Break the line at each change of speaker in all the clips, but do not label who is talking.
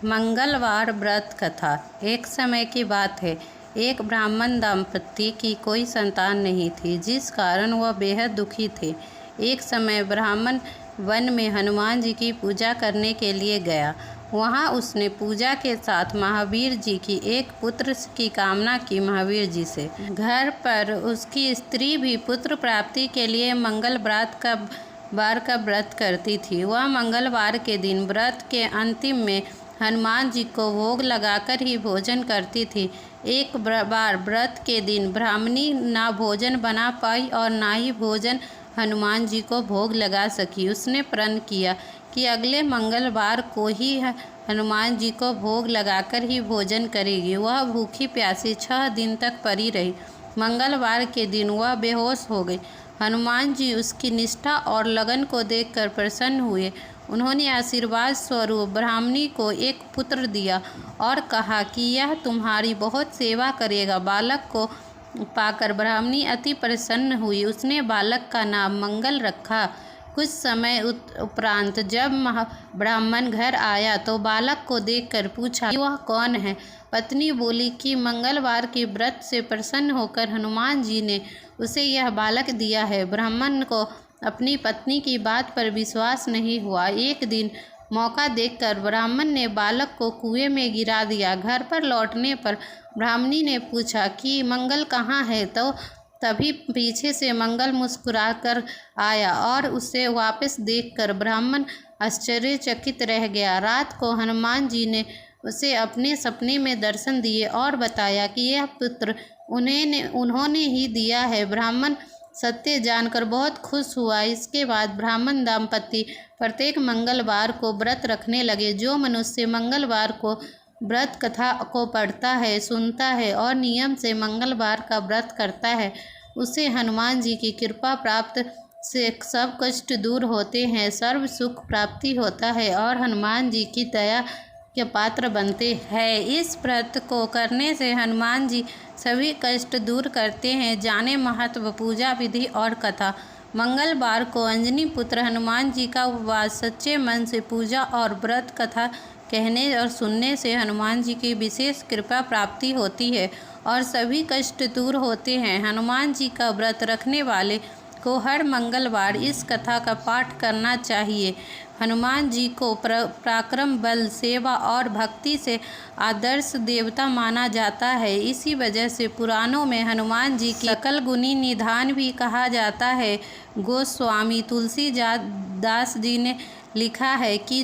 मंगलवार व्रत कथा। एक समय की बात है, एक ब्राह्मण दंपत्ति की कोई संतान नहीं थी, जिस कारण वह बेहद दुखी थे। एक समय ब्राह्मण वन में हनुमान जी की पूजा करने के लिए गया। वहां उसने पूजा के साथ महावीर जी की एक पुत्र की कामना की। महावीर जी से घर पर उसकी स्त्री भी पुत्र प्राप्ति के लिए मंगलवार का व्रत करती थी। वह मंगलवार के दिन व्रत के अंतिम में हनुमान जी को भोग लगाकर ही भोजन करती थी। एक बार व्रत के दिन ब्राह्मणी ना भोजन बना पाई और ना ही भोजन हनुमान जी को भोग लगा सकी। उसने प्रण किया कि अगले मंगलवार को ही हनुमान जी को भोग लगाकर ही भोजन करेगी। वह भूखी प्यासी 6 दिन तक पड़ी रही। मंगलवार के दिन वह बेहोश हो गई। हनुमान जी उसकी निष्ठा और लगन को देखकर प्रसन्न हुए। उन्होंने आशीर्वाद स्वरूप ब्राह्मणी को एक पुत्र दिया और कहा कि यह तुम्हारी बहुत सेवा करेगा। बालक को पाकर ब्राह्मणी अति प्रसन्न हुई। उसने बालक का नाम मंगल रखा। कुछ समय उपरांत जब ब्राह्मण घर आया तो बालक को देखकर पूछा कि वह कौन है। पत्नी बोली कि मंगलवार के व्रत से प्रसन्न होकर हनुमान जी ने उसे यह बालक दिया है। ब्राह्मण को अपनी पत्नी की बात पर विश्वास नहीं हुआ। एक दिन मौका देखकर ब्राह्मण ने बालक को कुएं में गिरा दिया। घर पर लौटने पर ब्राह्मणी ने पूछा कि मंगल कहाँ है, तो तभी पीछे से मंगल मुस्कुराकर आया और उसे वापस देखकर ब्राह्मण आश्चर्यचकित रह गया। रात को हनुमान जी ने उसे अपने सपने में दर्शन दिए और बताया कि यह पुत्र उन्होंने ही दिया है। ब्राह्मण सत्य जानकर बहुत खुश हुआ। इसके बाद ब्राह्मण दंपत्ति प्रत्येक मंगलवार को व्रत रखने लगे। जो मनुष्य मंगलवार को व्रत कथा को पढ़ता है, सुनता है और नियम से मंगलवार का व्रत करता है, उसे हनुमान जी की कृपा प्राप्त से सब कष्ट दूर होते हैं, सर्व सुख प्राप्ति होता है और हनुमान जी की दया के पात्र बनते हैं। इस व्रत को करने से हनुमान जी सभी कष्ट दूर करते हैं। जाने महत्व, पूजा विधि और कथा। मंगलवार को अंजनी पुत्र हनुमान जी का उपवास, सच्चे मन से पूजा और व्रत कथा कहने और सुनने से हनुमान जी की विशेष कृपा प्राप्ति होती है और सभी कष्ट दूर होते हैं। हनुमान जी का व्रत रखने वाले को हर मंगलवार इस कथा का पाठ करना चाहिए। हनुमान जी को पराक्रम, बल, सेवा और भक्ति से आदर्श देवता माना जाता है। इसी वजह से पुराणों में हनुमान जी की सकल गुणी निधान भी कहा जाता है। गोस्वामी तुलसीदास जी ने लिखा है कि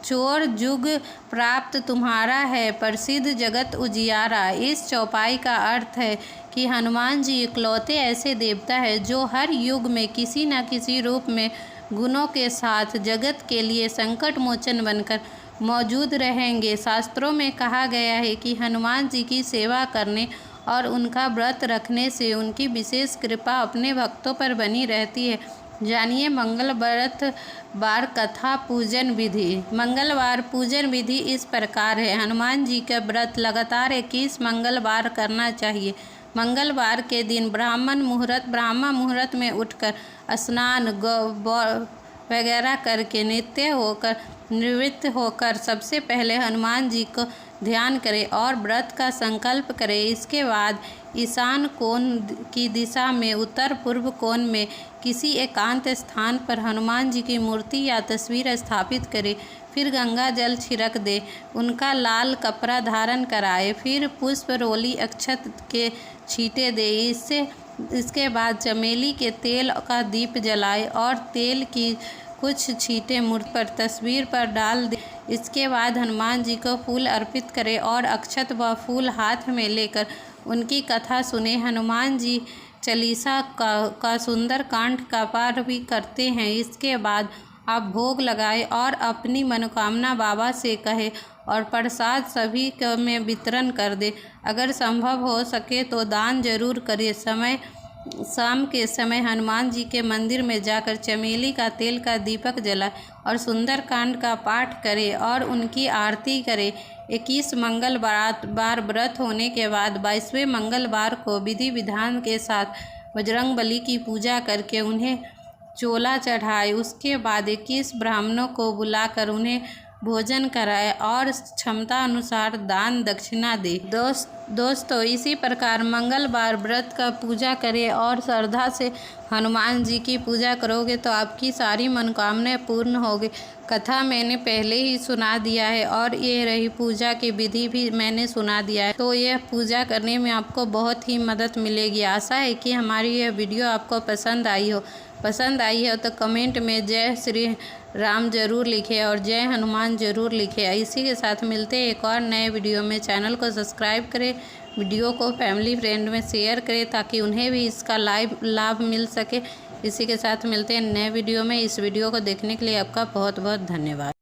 चोर जुग प्राप्त तुम्हारा है, प्रसिद्ध जगत उजियारा। इस चौपाई का अर्थ है कि हनुमान जी इकलौते ऐसे देवता हैं जो हर युग में किसी न किसी रूप में गुणों के साथ जगत के लिए संकट मोचन बनकर मौजूद रहेंगे। शास्त्रों में कहा गया है कि हनुमान जी की सेवा करने और उनका व्रत रखने से उनकी विशेष कृपा अपने भक्तों पर बनी रहती है। जानिए मंगलवार कथा पूजन विधि। मंगलवार पूजन विधि इस प्रकार है। हनुमान जी का व्रत लगातार 21 मंगलवार करना चाहिए। मंगलवार के दिन ब्राह्म मुहूर्त में उठकर स्नान वगैरह करके निवृत्त होकर सबसे पहले हनुमान जी को ध्यान करें और व्रत का संकल्प करें। इसके बाद ईशान कोण की दिशा में उत्तर पूर्व कोण में किसी एकांत स्थान पर हनुमान जी की मूर्ति या तस्वीर स्थापित करें। फिर गंगा जल छिड़क दे, उनका लाल कपड़ा धारण कराए, फिर पुष्प, रोली, अक्षत के छींटे दे। इसके बाद चमेली के तेल का दीप जलाए और तेल की कुछ छींटे मूर्ति पर, तस्वीर पर डाल दे। इसके बाद हनुमान जी को फूल अर्पित करें और अक्षत व फूल हाथ में लेकर उनकी कथा सुने। हनुमान जी चालीसा का सुंदर कांड का पाठ भी करते हैं। इसके बाद आप भोग लगाएं और अपनी मनोकामना बाबा से कहें और प्रसाद सभी में वितरण कर दे। अगर संभव हो सके तो दान जरूर करें। शाम के समय हनुमान जी के मंदिर में जाकर चमेली का तेल का दीपक जलाएं और सुंदर कांड का पाठ करें और उनकी आरती करें। 21 मंगलवार व्रत होने के बाद 22वें मंगलवार को विधि विधान के साथ बजरंगबली की पूजा करके उन्हें चोला चढ़ाए। उसके बाद 21 ब्राह्मणों को बुलाकर उन्हें भोजन कराए और क्षमता अनुसार दान दक्षिणा दे। दोस्तों इसी प्रकार मंगलवार व्रत का पूजा करें और श्रद्धा से हनुमान जी की पूजा करोगे तो आपकी सारी मनोकामनाएं पूर्ण होगी। कथा मैंने पहले ही सुना दिया है और ये रही पूजा की विधि भी मैंने सुना दिया है, तो यह पूजा करने में आपको बहुत ही मदद मिलेगी। आशा है कि हमारी यह वीडियो आपको पसंद आई हो तो कमेंट में जय श्री राम जरूर लिखें और जय हनुमान जरूर लिखें। इसी के साथ मिलते हैं एक और नए वीडियो में। चैनल को सब्सक्राइब करें, वीडियो को फैमिली फ्रेंड में शेयर करें ताकि उन्हें भी इसका लाभ मिल सके। इसी के साथ मिलते हैं नए वीडियो में। इस वीडियो को देखने के लिए आपका बहुत बहुत धन्यवाद।